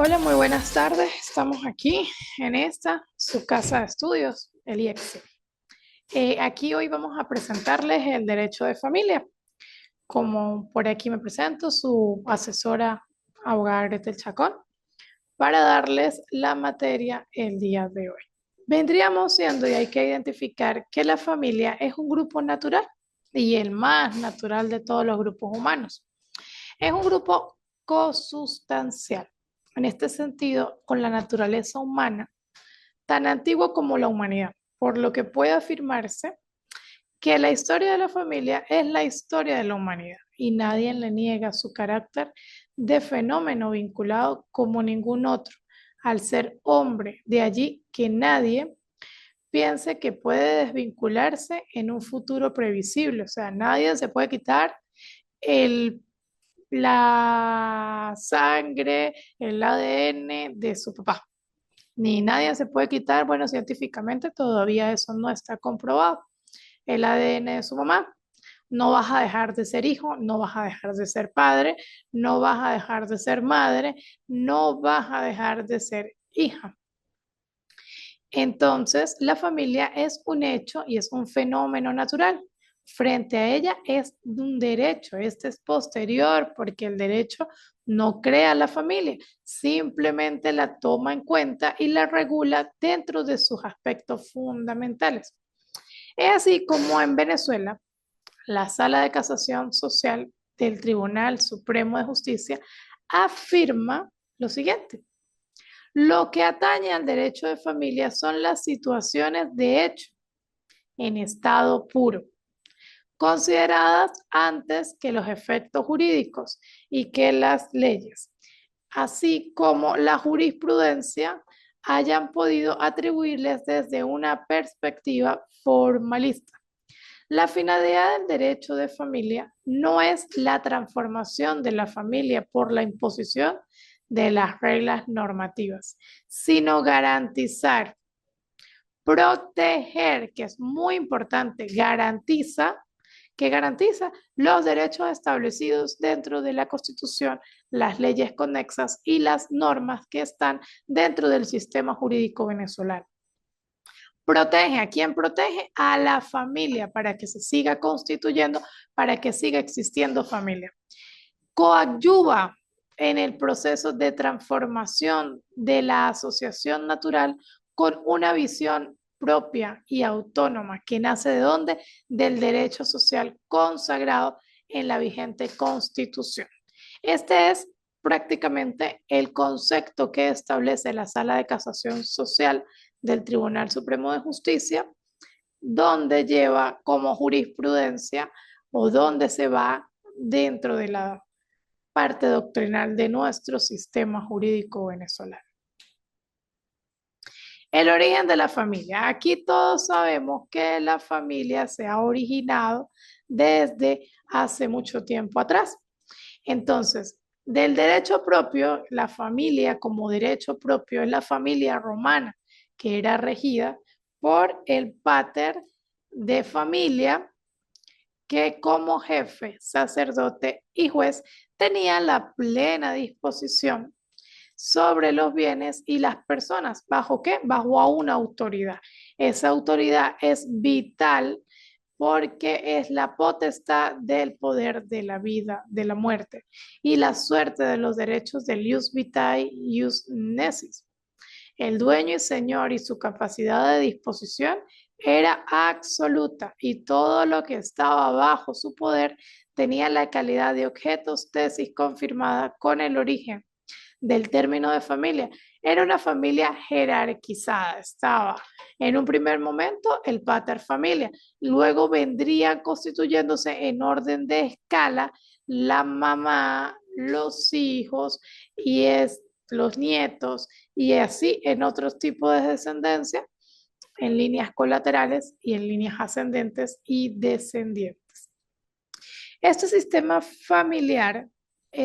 Hola, muy buenas tardes. Estamos aquí en esta, su casa de estudios, el IEX. Aquí hoy vamos a presentarles el derecho de familia. Como por aquí me presento, su asesora abogada Gretel Chacón, para darles la materia el día de hoy. Vendríamos siendo y hay que identificar que la familia es un grupo natural y el más natural de todos los grupos humanos. Es un grupo cosustancial, en este sentido, con la naturaleza humana, tan antiguo como la humanidad, por lo que puede afirmarse que la historia de la familia es la historia de la humanidad y nadie le niega su carácter de fenómeno vinculado como ningún otro, al ser hombre. De allí que nadie piense que puede desvincularse en un futuro previsible, o sea, nadie se puede quitar el la sangre, el ADN de su papá. Ni nadie se puede quitar, bueno, científicamente todavía eso no está comprobado. El ADN de su mamá. No vas a dejar de ser hijo, no vas a dejar de ser padre, no vas a dejar de ser madre, no vas a dejar de ser hija. Entonces, la familia es un hecho y es un fenómeno natural. Frente a ella es un derecho, este es posterior porque el derecho no crea la familia, simplemente la toma en cuenta y la regula dentro de sus aspectos fundamentales. Es así como en Venezuela, la Sala de Casación Social del Tribunal Supremo de Justicia afirma lo siguiente. Lo que atañe al derecho de familia son las situaciones de hecho en estado puro, consideradas antes que los efectos jurídicos y que las leyes, así como la jurisprudencia, hayan podido atribuirles desde una perspectiva formalista. La finalidad del derecho de familia no es la transformación de la familia por la imposición de las reglas normativas, sino garantizar, proteger, que es muy importante, garantiza los derechos establecidos dentro de la Constitución, las leyes conexas y las normas que están dentro del sistema jurídico venezolano. Protege, ¿a quién protege? A la familia para que se siga constituyendo, para que siga existiendo familia. Coadyuva en el proceso de transformación de la asociación natural con una visión propia y autónoma que nace de dónde? Del derecho social consagrado en la vigente Constitución. Este es prácticamente el concepto que establece la Sala de Casación Social del Tribunal Supremo de Justicia, donde lleva como jurisprudencia o donde se va dentro de la parte doctrinal de nuestro sistema jurídico venezolano. El origen de la familia. Aquí todos sabemos que la familia se ha originado desde hace mucho tiempo atrás. Entonces, del derecho propio, la familia como derecho propio es la familia romana, que era regida por el pater de familia, que como jefe, sacerdote y juez tenía la plena disposición sobre los bienes y las personas. ¿Bajo qué? Bajo a una autoridad. Esa autoridad es vital porque es la potestad del poder de la vida, de la muerte y la suerte de los derechos del ius vitae, ius necis. El dueño y señor y su capacidad de disposición era absoluta y todo lo que estaba bajo su poder tenía la calidad de objetos tesis confirmada con el origen del término de familia. Era una familia jerarquizada, estaba en un primer momento el pater familia, luego vendría constituyéndose en orden de escala la mamá, los hijos y los nietos y así en otros tipos de descendencia, en líneas colaterales y en líneas ascendentes y descendientes. Este sistema familiar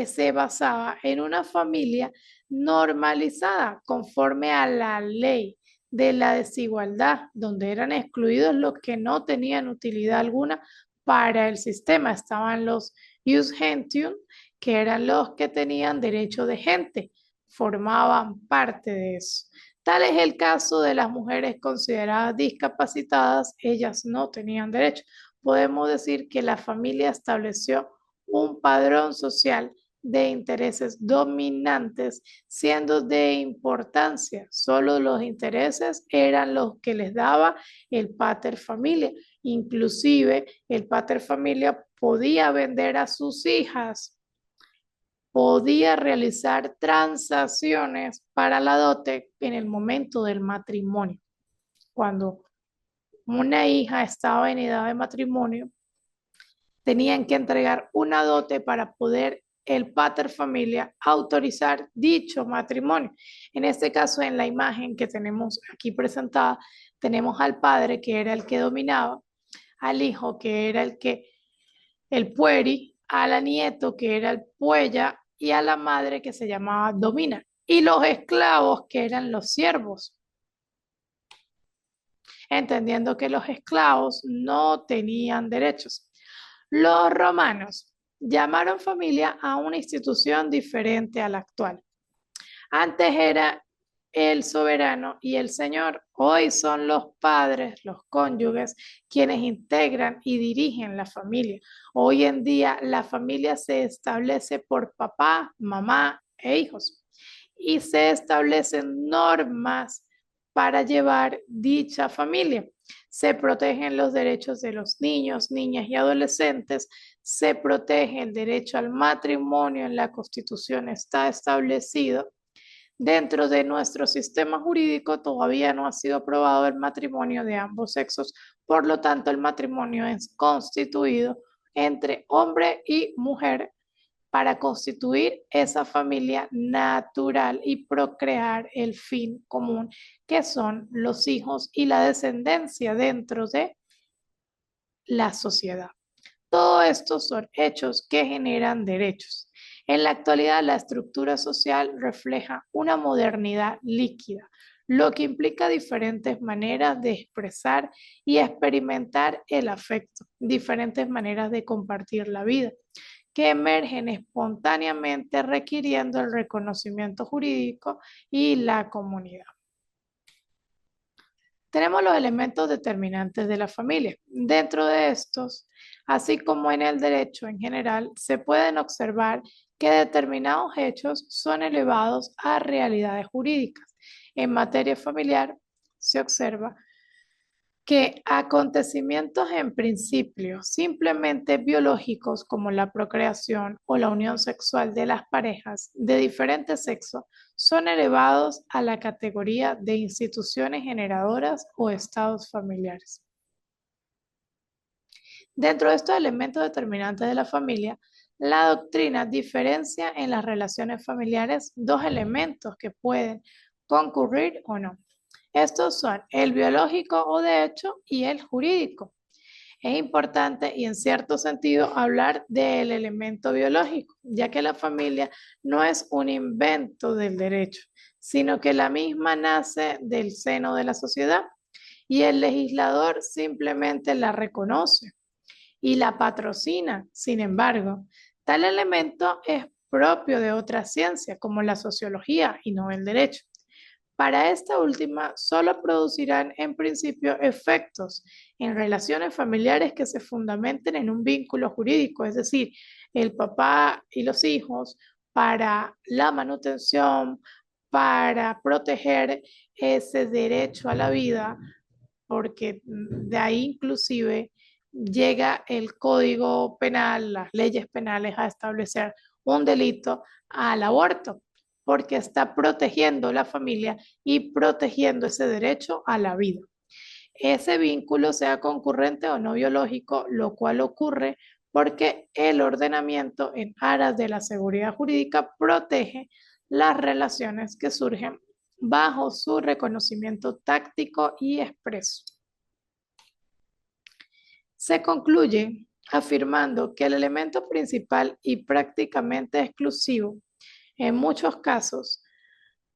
se basaba en una familia normalizada conforme a la ley de la desigualdad, donde eran excluidos los que no tenían utilidad alguna para el sistema. Estaban los ius gentium, que eran los que tenían derecho de gente, formaban parte de eso. Tal es el caso de las mujeres consideradas discapacitadas, ellas no tenían derecho. Podemos decir que la familia estableció un padrón social de intereses dominantes, siendo de importancia. Solo los intereses eran los que les daba el pater familia. Inclusive el pater familia podía vender a sus hijas, podía realizar transacciones para la dote en el momento del matrimonio. Cuando una hija estaba en edad de matrimonio, tenían que entregar una dote para poder el pater familia autorizar dicho matrimonio. En este caso, en la imagen que tenemos aquí presentada, tenemos al padre que era el que dominaba, al hijo que era el pueri, a la nieto que era el puella y a la madre que se llamaba domina. Y los esclavos que eran los siervos, entendiendo que los esclavos no tenían derechos. Los romanos llamaron familia a una institución diferente a la actual. Antes era el soberano y el señor. Hoy son los padres, los cónyuges, quienes integran y dirigen la familia. Hoy en día la familia se establece por papá, mamá e hijos y se establecen normas para llevar dicha familia. Se protegen los derechos de los niños, niñas y adolescentes, se protege el derecho al matrimonio, en la Constitución está establecido. Dentro de nuestro sistema jurídico todavía no ha sido aprobado el matrimonio de ambos sexos, por lo tanto el matrimonio es constituido entre hombre y mujer para constituir esa familia natural y procrear el fin común, que son los hijos y la descendencia dentro de la sociedad. Todo esto son hechos que generan derechos. En la actualidad, la estructura social refleja una modernidad líquida, lo que implica diferentes maneras de expresar y experimentar el afecto, diferentes maneras de compartir la vida, que emergen espontáneamente requiriendo el reconocimiento jurídico y la comunidad. Tenemos los elementos determinantes de la familia. Dentro de estos, así como en el derecho en general, se pueden observar que determinados hechos son elevados a realidades jurídicas. En materia familiar, se observa que acontecimientos en principio simplemente biológicos como la procreación o la unión sexual de las parejas de diferente sexo son elevados a la categoría de instituciones generadoras o estados familiares. Dentro de estos elementos determinantes de la familia, la doctrina diferencia en las relaciones familiares dos elementos que pueden concurrir o no. Estos son el biológico o de hecho y el jurídico. Es importante y en cierto sentido hablar del elemento biológico, ya que la familia no es un invento del derecho, sino que la misma nace del seno de la sociedad y el legislador simplemente la reconoce y la patrocina. Sin embargo, tal elemento es propio de otras ciencias como la sociología y no el derecho. Para esta última, solo producirán en principio efectos en relaciones familiares que se fundamenten en un vínculo jurídico, es decir, el papá y los hijos para la manutención, para proteger ese derecho a la vida, porque de ahí inclusive llega el código penal, las leyes penales a establecer un delito al aborto, porque está protegiendo la familia y protegiendo ese derecho a la vida. Ese vínculo sea concurrente o no biológico, lo cual ocurre porque el ordenamiento en aras de la seguridad jurídica protege las relaciones que surgen bajo su reconocimiento táctico y expreso. Se concluye afirmando que el elemento principal y prácticamente exclusivo, en muchos casos,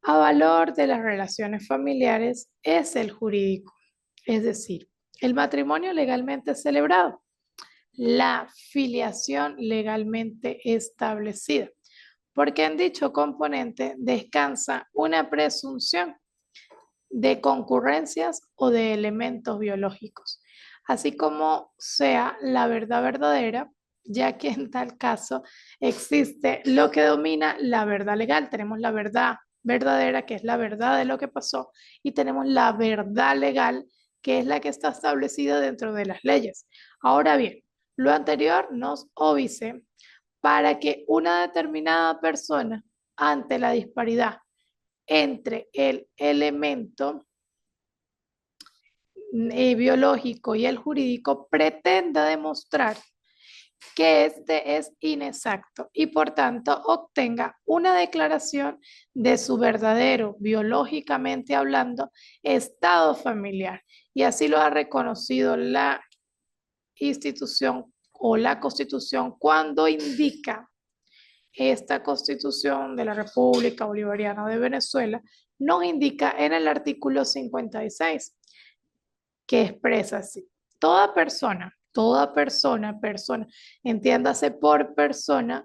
a valor de las relaciones familiares es el jurídico, es decir, el matrimonio legalmente celebrado, la filiación legalmente establecida. porque en dicho componente descansa una presunción de concurrencias o de elementos biológicos, así como sea la verdad verdadera, ya que en tal caso existe lo que domina la verdad legal. Tenemos la verdad verdadera, que es la verdad de lo que pasó, y tenemos la verdad legal, que es la que está establecida dentro de las leyes. Ahora bien, lo anterior nos obvice para que una determinada persona, ante la disparidad entre el elemento biológico y el jurídico, pretenda demostrar que este es inexacto y por tanto obtenga una declaración de su verdadero, biológicamente hablando, estado familiar. Y así lo ha reconocido la institución o la Constitución cuando indica esta Constitución de la República Bolivariana de Venezuela, nos indica en el artículo 56 que expresa así: toda persona, entiéndase por persona,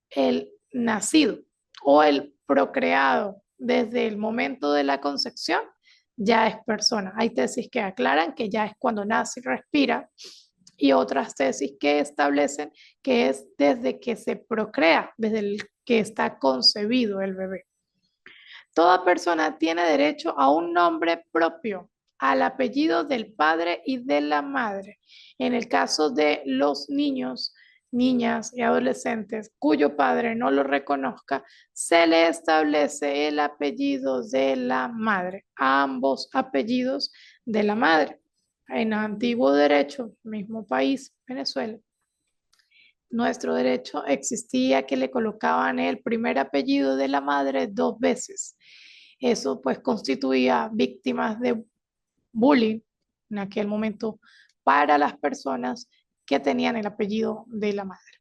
el nacido o el procreado desde el momento de la concepción, ya es persona. Hay tesis que aclaran que ya es cuando nace y respira, y otras tesis que establecen que es desde que se procrea, desde el que está concebido el bebé. Toda persona tiene derecho a un nombre propio, al apellido del padre y de la madre. En el caso de los niños, niñas y adolescentes cuyo padre no lo reconozca, se le establece el apellido de la madre, ambos apellidos de la madre. En antiguo derecho, mismo país, Venezuela, nuestro derecho existía que le colocaban el primer apellido de la madre dos veces. Eso pues constituía víctimas de bullying en aquel momento para las personas que tenían el apellido de la madre.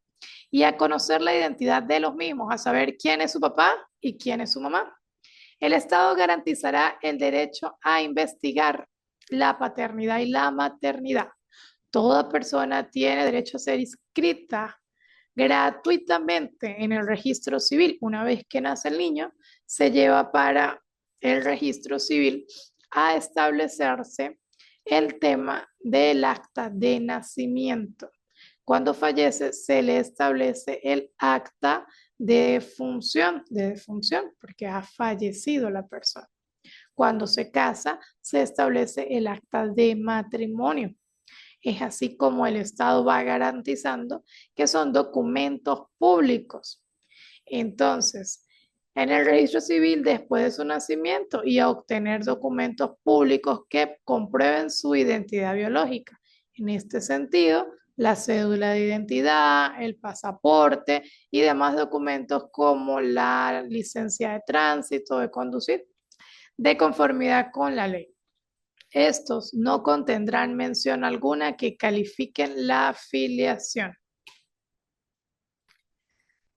Y a conocer la identidad de los mismos, a saber quién es su papá y quién es su mamá. El Estado garantizará el derecho a investigar la paternidad y la maternidad. Toda persona tiene derecho a ser inscrita gratuitamente en el registro civil. Una vez que nace el niño, se lleva para el registro civil a establecerse el tema del acta de nacimiento. Cuando fallece, se le establece el acta de defunción, porque ha fallecido la persona. Cuando se casa, se establece el acta de matrimonio. Es así como el Estado va garantizando que son documentos públicos. Entonces, en el registro civil, después de su nacimiento, y a obtener documentos públicos que comprueben su identidad biológica. En este sentido, la cédula de identidad, el pasaporte y demás documentos como la licencia de tránsito, de conducir, de conformidad con la ley. Estos no contendrán mención alguna que califiquen la filiación.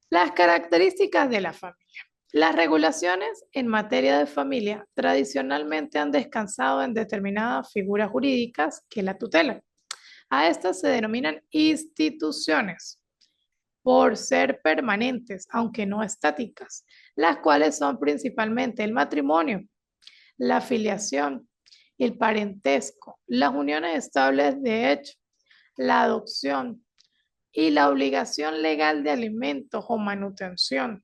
Las características de la familia. Las regulaciones en materia de familia tradicionalmente han descansado en determinadas figuras jurídicas que la tutelan. A estas se denominan instituciones por ser permanentes, aunque no estáticas, las cuales son principalmente el matrimonio, la filiación, el parentesco, las uniones estables de hecho, la adopción y la obligación legal de alimentos o manutención.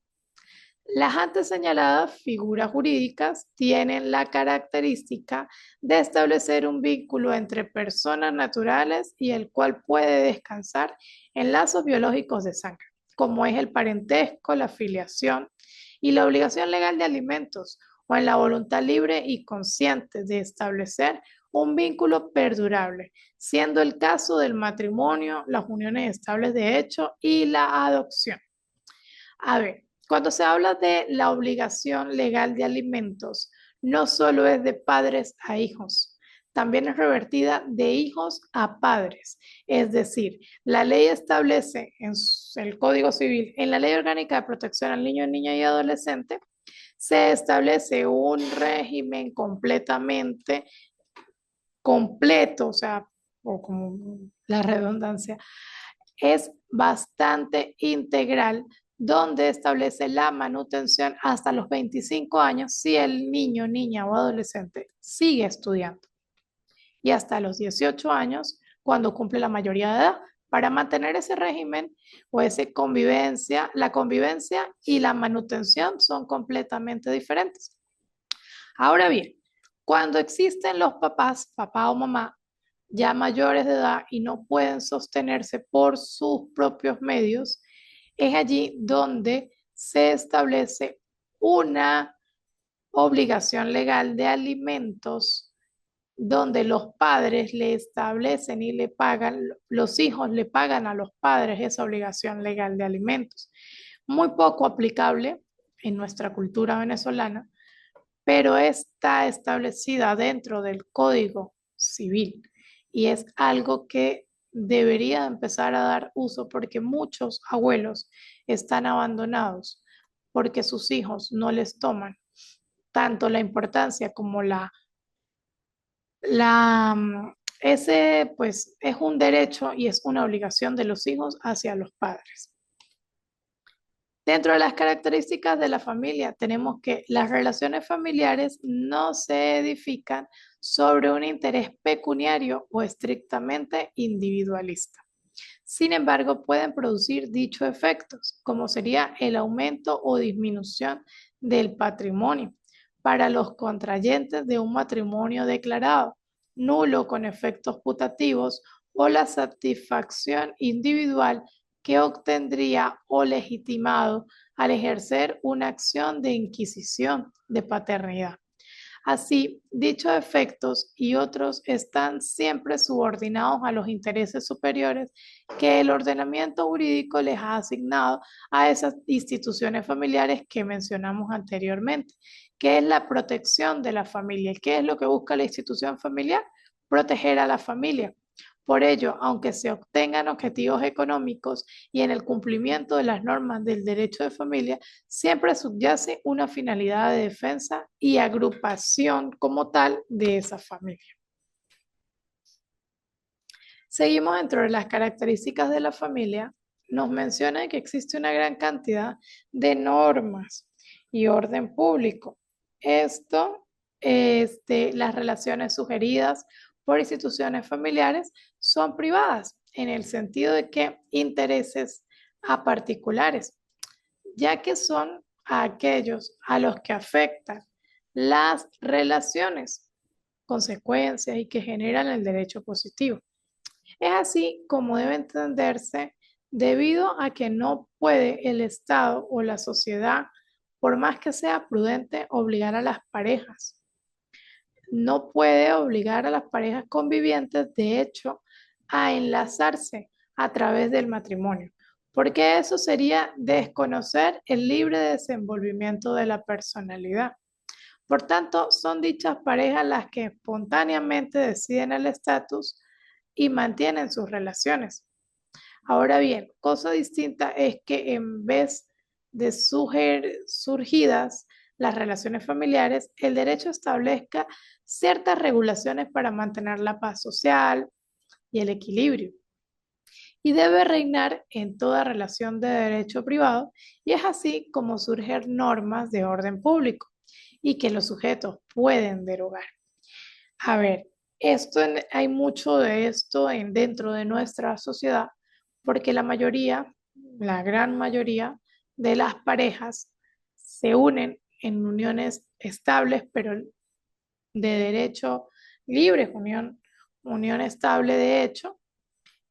Las antes señaladas figuras jurídicas tienen la característica de establecer un vínculo entre personas naturales y el cual puede descansar en lazos biológicos de sangre, como es el parentesco, la filiación y la obligación legal de alimentos, o en la voluntad libre y consciente de establecer un vínculo perdurable, siendo el caso del matrimonio, las uniones estables de hecho y la adopción. A ver, cuando se habla de la obligación legal de alimentos, no solo es de padres a hijos, también es revertida de hijos a padres. Es decir, la ley establece en el Código Civil, en la Ley Orgánica de Protección al Niño, Niña y Adolescente, se establece un régimen completamente completo, o sea, o como la redundancia, es bastante integral donde establece la manutención hasta los 25 años si el niño, niña o adolescente sigue estudiando y hasta los 18 años cuando cumple la mayoría de edad para mantener ese régimen o esa convivencia. La convivencia y la manutención son completamente diferentes. Ahora bien, cuando existen los papás, papá o mamá, ya mayores de edad y no pueden sostenerse por sus propios medios, es allí donde se establece una obligación legal de alimentos donde los padres le establecen y le pagan, los hijos le pagan a los padres esa obligación legal de alimentos. Muy poco aplicable en nuestra cultura venezolana, pero está establecida dentro del Código Civil y es algo que debería empezar a dar uso porque muchos abuelos están abandonados porque sus hijos no les toman tanto la importancia como ese pues es un derecho y es una obligación de los hijos hacia los padres. Dentro de las características de la familia, tenemos que las relaciones familiares no se edifican sobre un interés pecuniario o estrictamente individualista. Sin embargo, pueden producir dichos efectos, como sería el aumento o disminución del patrimonio para los contrayentes de un matrimonio declarado nulo con efectos putativos o la satisfacción individual que obtendría o legitimado al ejercer una acción de inquisición de paternidad. Así, dichos efectos y otros están siempre subordinados a los intereses superiores que el ordenamiento jurídico les ha asignado a esas instituciones familiares que mencionamos anteriormente, que es la protección de la familia. ¿Qué es lo que busca la institución familiar? Proteger a la familia. Por ello, aunque se obtengan objetivos económicos y en el cumplimiento de las normas del derecho de familia, siempre subyace una finalidad de defensa y agrupación como tal de esa familia. Seguimos dentro de las características de la familia. Nos menciona que existe una gran cantidad de normas y orden público. Esto, las relaciones sugeridas por instituciones familiares son privadas en el sentido de que intereses a particulares, ya que son a aquellos a los que afectan las relaciones, consecuencias y que generan el derecho positivo. Es así como debe entenderse debido a que no puede el Estado o la sociedad, por más que sea prudente, obligar a las parejas. No puede obligar a las parejas convivientes, de hecho, a enlazarse a través del matrimonio, porque eso sería desconocer el libre desenvolvimiento de la personalidad. Por tanto, son dichas parejas las que espontáneamente deciden el estatus y mantienen sus relaciones. Ahora bien, cosa distinta es que en vez de surgidas las relaciones familiares, el derecho establezca ciertas regulaciones para mantener la paz social y el equilibrio. Y debe reinar en toda relación de derecho privado, y es así como surgen normas de orden público y que los sujetos pueden derogar. A ver, hay mucho de esto dentro de nuestra sociedad, porque la mayoría, la gran mayoría de las parejas se unen en uniones estables, pero de derecho libre, unión estable de hecho,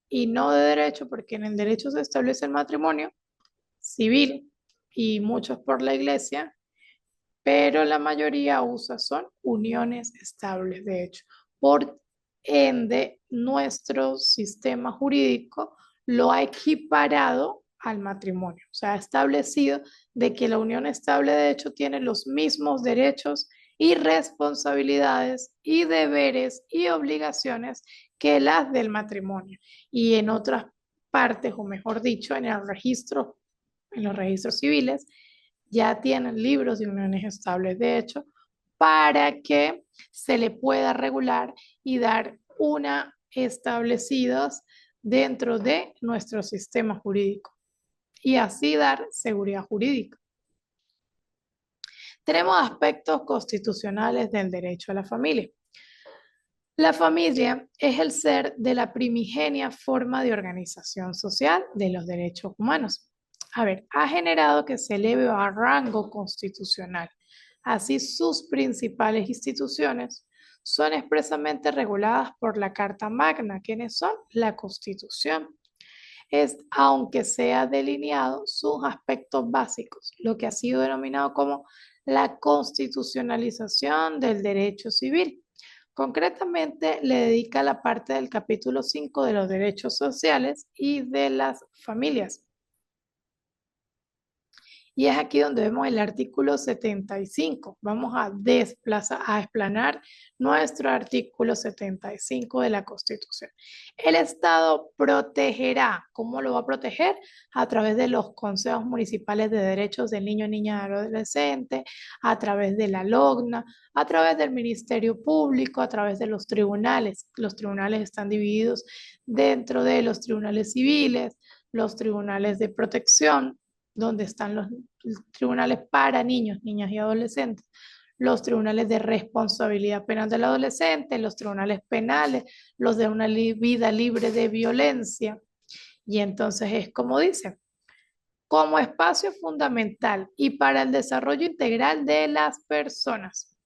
y no de derecho, porque en el derecho se establece el matrimonio civil y muchos por la iglesia, pero la mayoría son uniones estables, de hecho. Por ende, nuestro sistema jurídico lo ha equiparado al matrimonio, o sea, ha establecido de que la unión estable, de hecho, tiene los mismos derechos y responsabilidades y deberes y obligaciones que las del matrimonio. Y en otras partes, o mejor dicho, en los registros civiles, ya tienen libros de uniones estables, de hecho, para que se le pueda regular y dar una establecidas dentro de nuestro sistema jurídico. y así dar seguridad jurídica. Tenemos aspectos constitucionales del derecho a la familia. La familia es el ser de la primigenia forma de organización social de los derechos humanos. A ver, ha generado que se eleve a rango constitucional. Así, sus principales instituciones son expresamente reguladas por la Carta Magna, quienes son la Constitución. Es, aunque sea delineado sus aspectos básicos, lo que ha sido denominado como la constitucionalización del derecho civil. Concretamente, le dedica la parte del capítulo 5 de los derechos sociales y de las familias. Y es aquí donde vemos el artículo 75. Vamos a explanar nuestro artículo 75 de la Constitución. El Estado protegerá. ¿Cómo lo va a proteger? A través de los consejos municipales de derechos del niño, niña y adolescente, a través de la LOGNA, a través del Ministerio Público, a través de los tribunales. Los tribunales están divididos dentro de los tribunales civiles, los tribunales de protección, donde están los tribunales para niños, niñas y adolescentes, los tribunales de responsabilidad penal del adolescente, los tribunales penales, los de una vida libre de violencia. Y entonces es como dice, como espacio fundamental y para el desarrollo integral de las personas.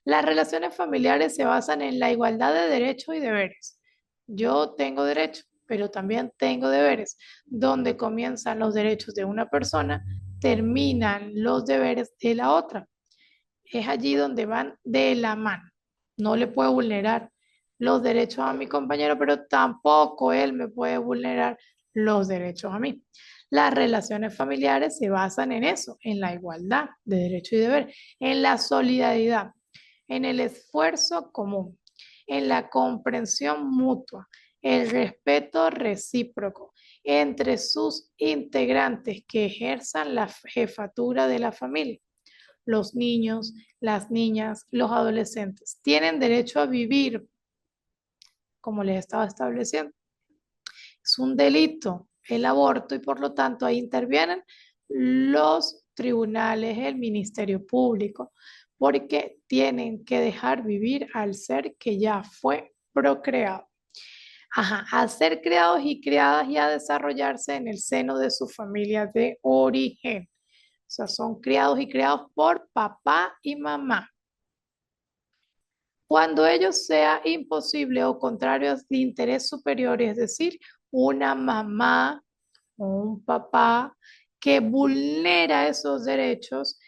Las relaciones familiares se basan en la igualdad de derechos y deberes. Yo tengo derechos, pero también tengo deberes. Donde comienzan los derechos de una persona, terminan los deberes de la otra. Es allí donde van de la mano. No le puedo vulnerar los derechos a mi compañero, pero tampoco él me puede vulnerar los derechos a mí. Las relaciones familiares se basan en eso, en la igualdad de derecho y deber, en la solidaridad, en el esfuerzo común, en la comprensión mutua, el respeto recíproco entre sus integrantes que ejerzan la jefatura de la familia. Los niños, las niñas, los adolescentes tienen derecho a vivir, como les estaba estableciendo. Es un delito el aborto y por lo tanto ahí intervienen los tribunales, el Ministerio Público, porque tienen que dejar vivir al ser que ya fue procreado. Ajá, a ser creados y criadas y a desarrollarse en el seno de su familia de origen. O sea, son criados y criados por papá y mamá. Cuando ello sea imposible o contrario de interés superior, es decir, una mamá o un papá que vulnera esos derechos,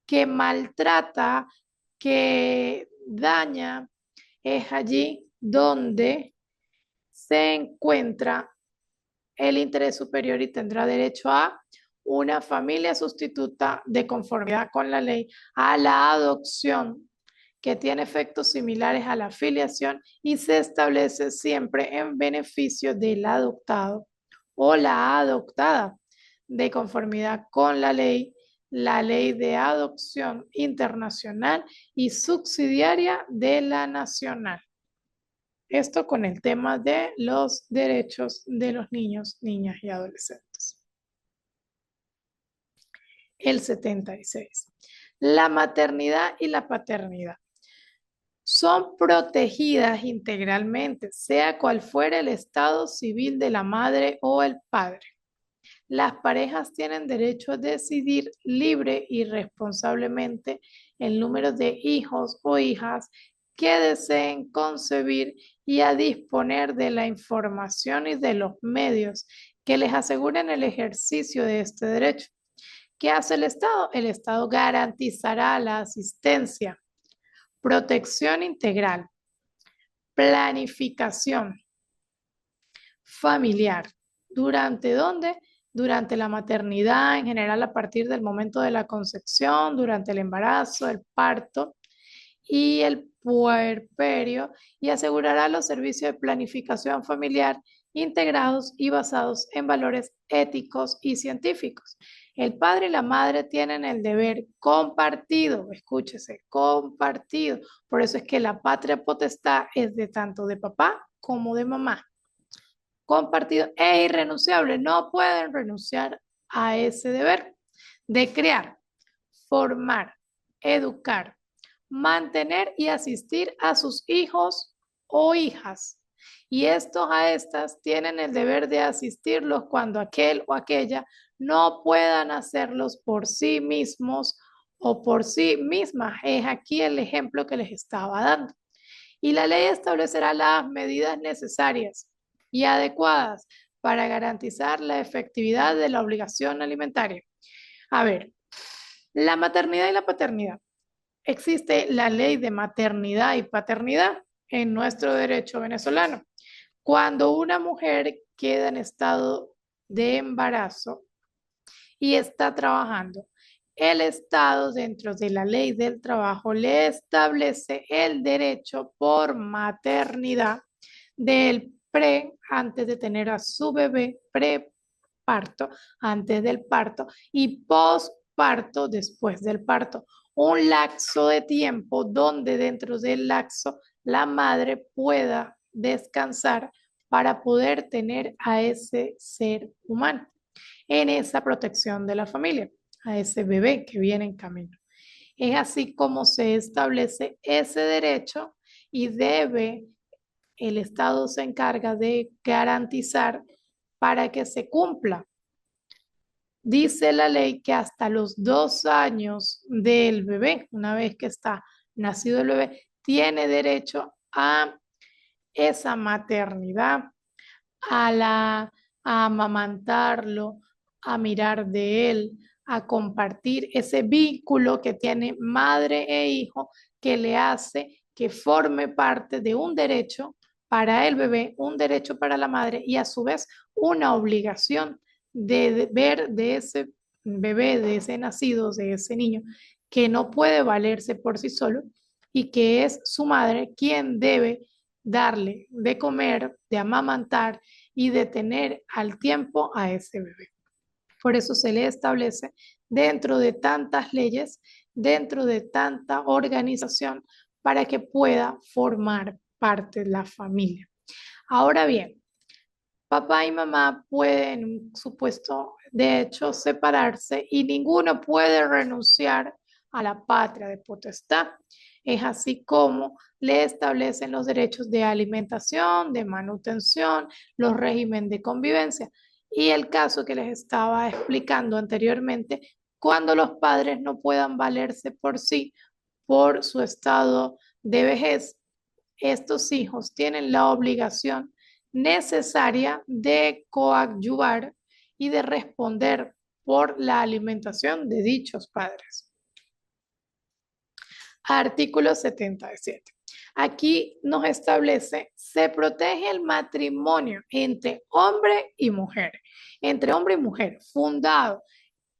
que maltrata, que daña, es allí donde se encuentra el interés superior y tendrá derecho a una familia sustituta de conformidad con la ley, a la adopción, que tiene efectos similares a la filiación y se establece siempre en beneficio del adoptado o la adoptada, de conformidad con la ley de adopción internacional y subsidiaria de la nacional. Esto con el tema de los derechos de los niños, niñas y adolescentes. El 76. La maternidad y la paternidad son protegidas integralmente, sea cual fuera el estado civil de la madre o el padre. Las parejas tienen derecho a decidir libre y responsablemente el número de hijos o hijas que deseen concebir y a disponer de la información y de los medios que les aseguren el ejercicio de este derecho. ¿Qué hace el Estado? El Estado garantizará la asistencia, protección integral, planificación familiar. ¿Durante dónde? Durante la maternidad, en general a partir del momento de la concepción, durante el embarazo, el parto y el puerperio, y asegurará los servicios de planificación familiar integrados y basados en valores éticos y científicos. El padre y la madre tienen el deber compartido, escúchese, compartido. Por eso es que la patria potestad es de tanto de papá como de mamá. Compartido e irrenunciable. No pueden renunciar a ese deber de crear, formar, educar, mantener y asistir a sus hijos o hijas. Y estos a estas tienen el deber de asistirlos cuando aquel o aquella no puedan hacerlos por sí mismos o por sí mismas. Es aquí el ejemplo que les estaba dando. Y la ley establecerá las medidas necesarias y adecuadas para garantizar la efectividad de la obligación alimentaria. A ver, la maternidad y la paternidad. Existe la ley de maternidad y paternidad en nuestro derecho venezolano. Cuando una mujer queda en estado de embarazo y está trabajando, el Estado, dentro de la ley del trabajo, le establece el derecho por maternidad del antes de tener a su bebé, preparto, antes del parto, y posparto, después del parto. Un lapso de tiempo donde dentro del lapso la madre pueda descansar para poder tener a ese ser humano en esa protección de la familia, a ese bebé que viene en camino. Es así como se establece ese derecho y el Estado se encarga de garantizar para que se cumpla. Dice la ley que hasta los 2 años del bebé, una vez que está nacido el bebé, tiene derecho a esa maternidad, a amamantarlo, a mirar de él, a compartir ese vínculo que tiene madre e hijo que le hace que forme parte de un derecho para el bebé, un derecho para la madre y a su vez una obligación de ver de ese bebé, de ese nacido, de ese niño que no puede valerse por sí solo y que es su madre quien debe darle de comer, de amamantar y de tener al tiempo a ese bebé. Por eso se le establece dentro de tantas leyes, dentro de tanta organización, para que pueda formar parte de la familia. Ahora bien, papá y mamá pueden, en un supuesto de hecho, separarse y ninguno puede renunciar a la patria de potestad. Es así como le establecen los derechos de alimentación, de manutención, los regímenes de convivencia. Y el caso que les estaba explicando anteriormente, cuando los padres no puedan valerse por sí, por su estado de vejez, estos hijos tienen la obligación necesaria de coadyuvar y de responder por la alimentación de dichos padres. Artículo 77. Aquí nos establece, se protege el matrimonio entre hombre y mujer, fundado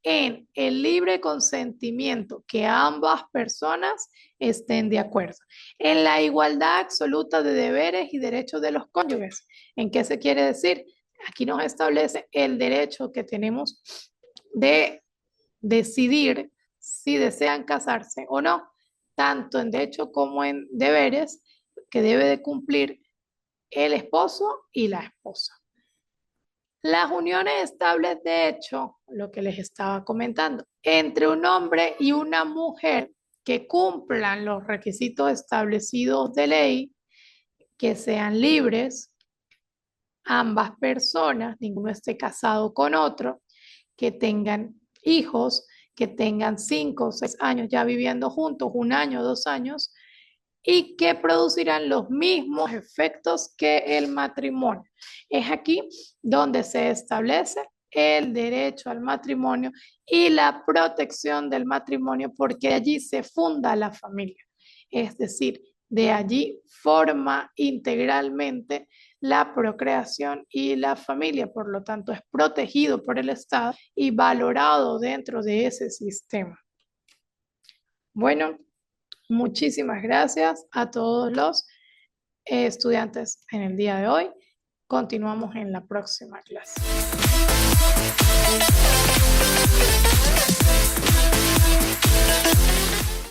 en el libre consentimiento que ambas personas estén de acuerdo, en la igualdad absoluta de deberes y derechos de los cónyuges. ¿En qué se quiere decir? Aquí nos establece el derecho que tenemos de decidir si desean casarse o no, tanto en derecho como en deberes que debe de cumplir el esposo y la esposa. Las uniones estables, de hecho, lo que les estaba comentando, entre un hombre y una mujer que cumplan los requisitos establecidos de ley, que sean libres, ambas personas, ninguno esté casado con otro, que tengan hijos, que tengan 5 o 6 años ya viviendo juntos, 1 año, 2 años, y que producirán los mismos efectos que el matrimonio. Es aquí donde se establece el derecho al matrimonio y la protección del matrimonio, porque allí se funda la familia. Es decir, de allí forma integralmente la procreación y la familia, por lo tanto es protegido por el Estado y valorado dentro de ese sistema. Bueno, muchísimas gracias a todos los estudiantes en el día de hoy. Continuamos en la próxima clase.